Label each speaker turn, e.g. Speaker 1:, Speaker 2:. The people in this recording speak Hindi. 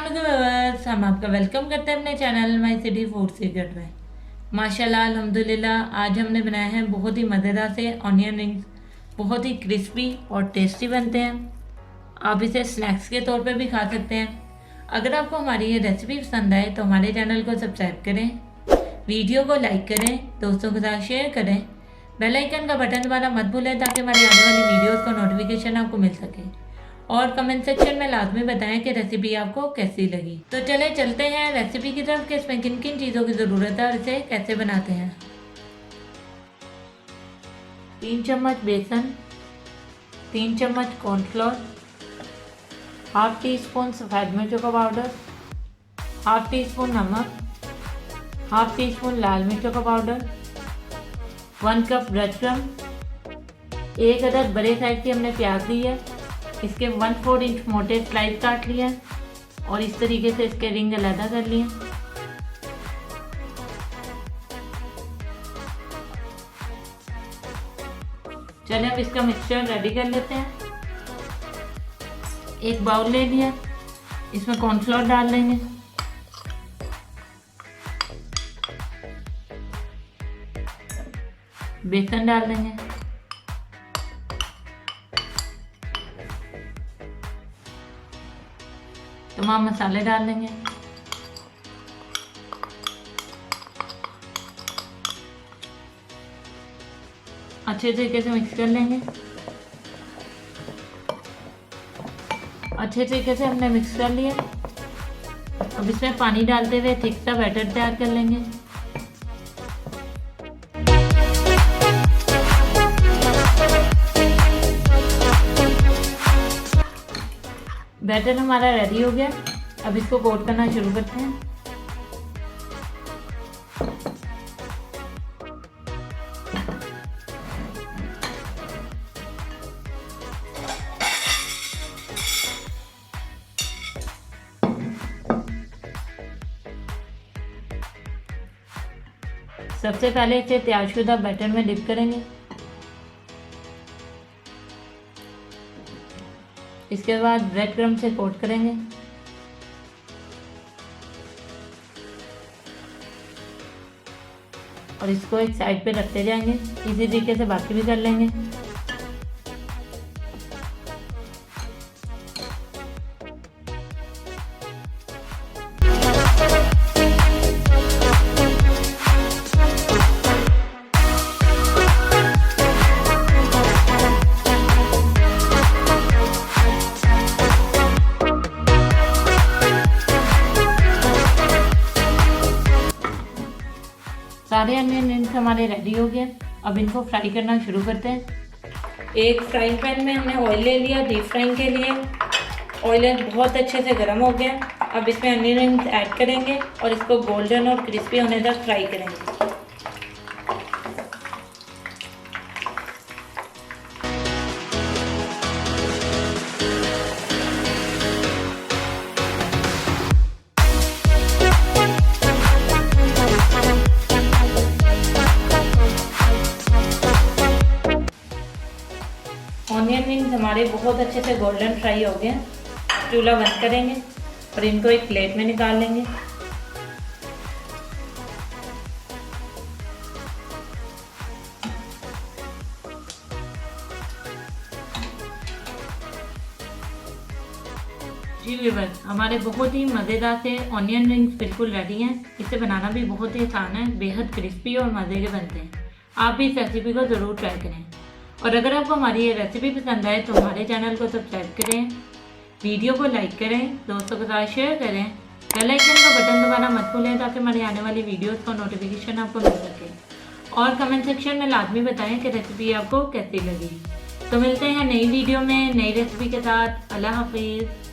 Speaker 1: व्यूअर्स, हम आपका वेलकम करते हैं अपने channel my city food secret में। माशाल्लाह अल्हम्दुलिल्लाह आज हमने बनाए हैं बहुत ही मज़ेदार से ऑनियन रिंग्स। बहुत ही क्रिस्पी और टेस्टी बनते हैं। आप इसे स्नैक्स के तौर पे भी खा सकते हैं। अगर आपको हमारी ये रेसिपी पसंद आए तो हमारे चैनल को सब्सक्राइब करें, वीडियो को लाइक करें, दोस्तों के साथ शेयर करें, बेल आइकन का बटन दबाना मत भूलें ताकि हमारी आने वाली वीडियोस का नोटिफिकेशन आपको मिल सके। और कमेंट सेक्शन में लाजमी बताएं कि रेसिपी आपको कैसी लगी। तो चले चलते हैं रेसिपी की तरफ कि इसमें किन किन चीज़ों की ज़रूरत है और इसे कैसे बनाते हैं। 3 चम्मच बेसन, 3 चम्मच कॉर्नफ्लोर, हाफ टी स्पून सफ़ेद मिर्चों का पाउडर, हाफ टी स्पून नमक, हाफ टी स्पून लाल मिर्चों का पाउडर, 1 कप ब्रेड क्रम, 1 अदद बड़े साइज की हमने प्याज ली है, इसके 1/4 इंच मोटे स्लाइस काट लिया और इस तरीके से इसके रिंग अलग कर लिए। चलिए अब इसका मिक्सचर रेडी कर लेते हैं। एक बाउल ले लिया, इसमें कॉर्नफ्लोर डाल लेंगे, बेसन डाल देंगे, तमाम मसाले डाल देंगे, अच्छे तरीके से मिक्स कर लेंगे। अच्छे तरीके से हमने मिक्स कर लिया। अब इसमें पानी डालते हुए थिक सा बैटर तैयार कर लेंगे। बैटर हमारा रेडी हो गया। अब इसको कोट करना शुरू करते हैं। सबसे पहले इसे तैयारशुदा बैटर में डिप करेंगे। इसके बाद ब्रेड क्रम से कोट करेंगे। और इसको एक साइड पे रखते जाएंगे। इसी तरीके से बाकी भी कर लेंगे। सारे अनियन रिंग्स हमारे रेडी हो गए। अब इनको फ्राई करना शुरू करते हैं। एक फ्राइंग पैन में हमने ऑयल ले लिया डीप फ्राइंग के लिए। ऑयल बहुत अच्छे से गर्म हो गया। अब इसमें अनियन रिंग्स ऐड करेंगे और इसको गोल्डन और क्रिस्पी होने तक फ्राई करेंगे। ऑनियन रिंग्स हमारे बहुत अच्छे से गोल्डन फ्राई हो गए। चूल्हा बंद करेंगे और इनको एक प्लेट में निकाल लेंगे। जी व्यूअर्स, हमारे बहुत ही मज़ेदार से ऑनियन रिंग्स बिल्कुल रेडी हैं। इसे बनाना भी बहुत ही आसान है, बेहद क्रिस्पी और मज़े के बनते हैं। आप भी इस रेसिपी को ज़रूर ट्राई करें। और अगर आपको हमारी ये रेसिपी पसंद आए तो हमारे चैनल को सब्सक्राइब करें, वीडियो को लाइक करें, दोस्तों के साथ शेयर करें, बेल आइकन का बटन दबाना मत भूलें ताकि हमारी आने वाली वीडियोस का नोटिफिकेशन आपको मिल सके। और कमेंट सेक्शन में लाजमी बताएं कि रेसिपी आपको कैसी लगी। तो मिलते हैं नई वीडियो में नई रेसिपी के साथ। अल्लाह हाफिज़।